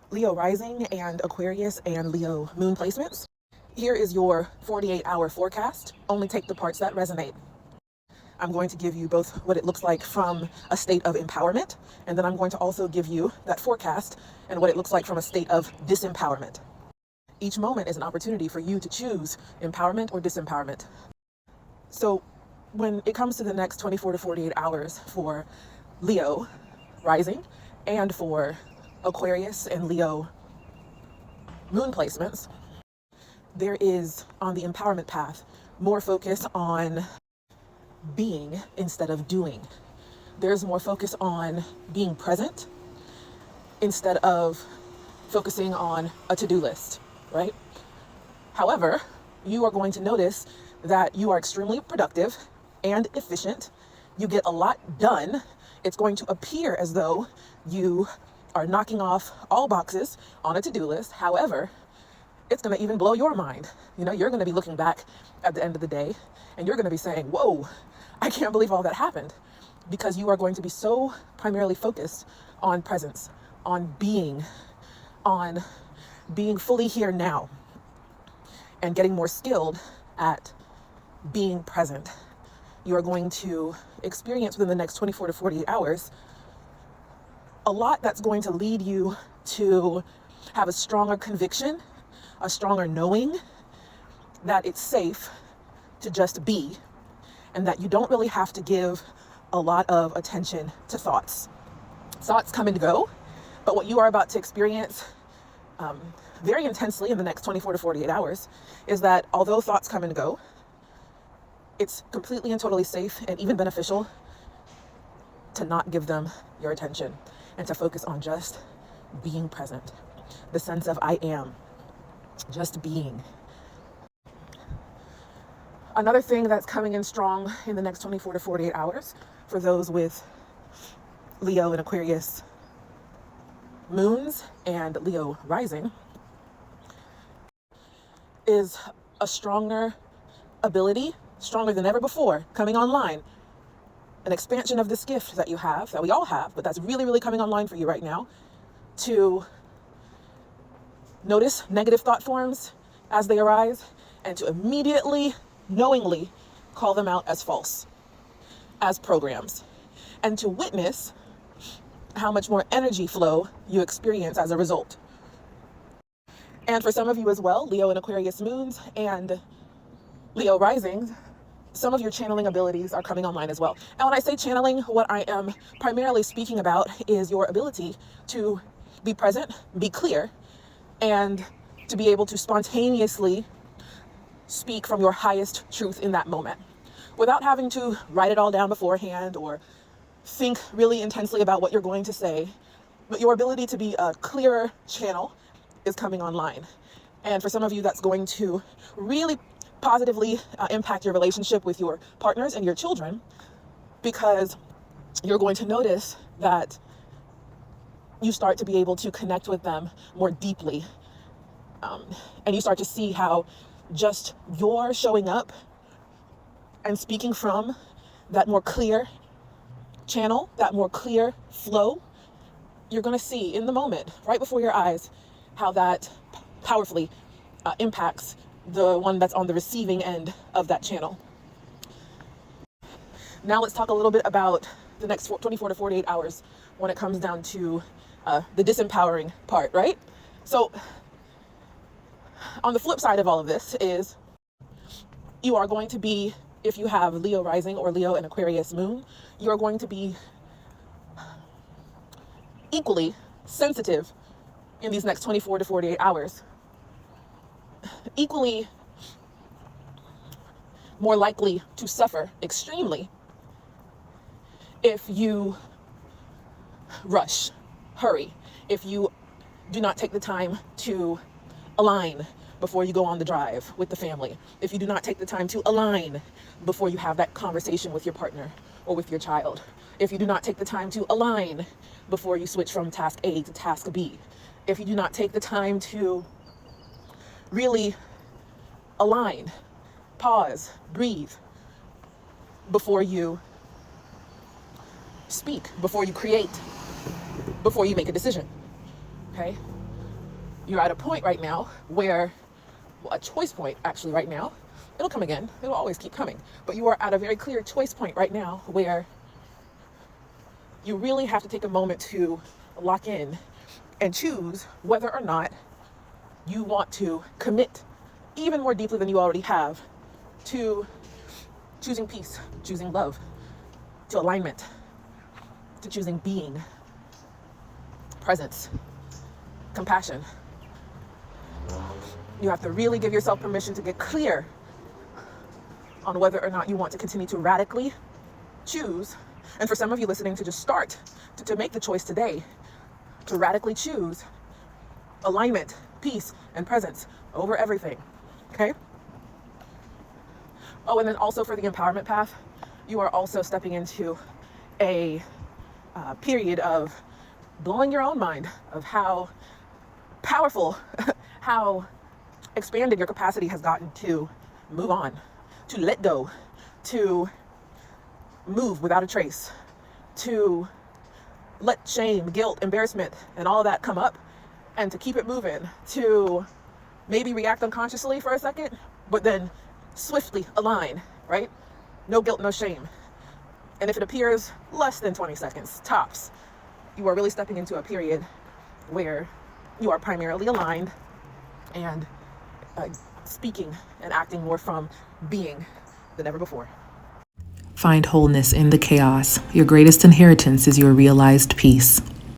Leo rising and Aquarius and Leo moon placements. Here is your 48-hour forecast. Only take the parts that resonate. I'm going to give you both what it looks like from a state of empowerment, and then I'm going to also give you that forecast and what it looks like from a state of disempowerment. Each moment is an opportunity for you to choose empowerment or disempowerment. So when it comes to the next 24 to 48 hours for Leo rising and for Aquarius and Leo moon placements, there is, on the empowerment path, more focus on being instead of doing. There's more focus on being present instead of focusing on a to-do list, right? However, you are going to notice that you are extremely productive and efficient. You get a lot done. It's going to appear as though you are knocking off all boxes on a to-do list. However, it's going to even blow your mind. You're going to be looking back at the end of the day and you're going to be saying, whoa, I can't believe all that happened, because you are going to be so primarily focused on presence, on being fully here now, and getting more skilled at being present. You are going to experience within the next 24 to 48 hours a lot that's going to lead you to have a stronger conviction, a stronger knowing that it's safe to just be, and that you don't really have to give a lot of attention to thoughts. Thoughts come and go, but what you are about to experience very intensely in the next 24 to 48 hours is that although thoughts come and go, it's completely and totally safe and even beneficial to not give them your attention and to focus on just being present. The sense of I am, just being. Another thing that's coming in strong in the next 24 to 48 hours for those with Leo and Aquarius moons and Leo rising is a stronger ability, stronger than ever before, coming online. An expansion of this gift that you have, that we all have, but that's really, really coming online for you right now, to notice negative thought forms as they arise and to immediately, knowingly call them out as false, as programs, and to witness how much more energy flow you experience as a result. And for some of you as well, Leo and Aquarius moons and Leo risings, some of your channeling abilities are coming online as well. And when I say channeling, what I am primarily speaking about is your ability to be present, be clear, and to be able to spontaneously speak from your highest truth in that moment without having to write it all down beforehand or think really intensely about what you're going to say. But your ability to be a clearer channel is coming online. And for some of you, that's going to really positively impact your relationship with your partners and your children, because you're going to notice that you start to be able to connect with them more deeply. And you start to see how just your showing up and speaking from that more clear channel, that more clear flow, you're going to see in the moment, right before your eyes, how that powerfully impacts the one that's on the receiving end of that channel. Now let's talk a little bit about the next 24 to 48 hours when it comes down to the disempowering part, right? So on the flip side of all of this is you are going to be, if you have Leo rising or Leo and Aquarius moon, you're going to be equally sensitive in these next 24 to 48 hours. Equally more likely to suffer extremely if you rush, hurry, if you do not take the time to align before you go on the drive with the family, if you do not take the time to align before you have that conversation with your partner or with your child, if you do not take the time to align before you switch from task A to task B, if you do not take the time to really align, pause, breathe before you speak, before you create, before you make a decision, okay? You're at a point right now where, well, a choice point actually right now, it'll come again, it'll always keep coming, but you are at a very clear choice point right now where you really have to take a moment to lock in and choose whether or not you want to commit even more deeply than you already have to choosing peace, choosing love, to alignment, to choosing being, presence, compassion. You have to really give yourself permission to get clear on whether or not you want to continue to radically choose. And for some of you listening, to just start to make the choice today to radically choose alignment, peace, and presence over everything. Okay? Oh, and then also for the empowerment path, you are also stepping into a period of blowing your own mind of how powerful, how expanded your capacity has gotten to move on, to let go, to move without a trace, to let shame, guilt, embarrassment, and all that come up, and to keep it moving, to maybe react unconsciously for a second, but then swiftly align, right? No guilt, no shame. And if it appears less than 20 seconds, tops, you are really stepping into a period where you are primarily aligned and speaking and acting more from being than ever before. Find wholeness in the chaos. Your greatest inheritance is your realized peace.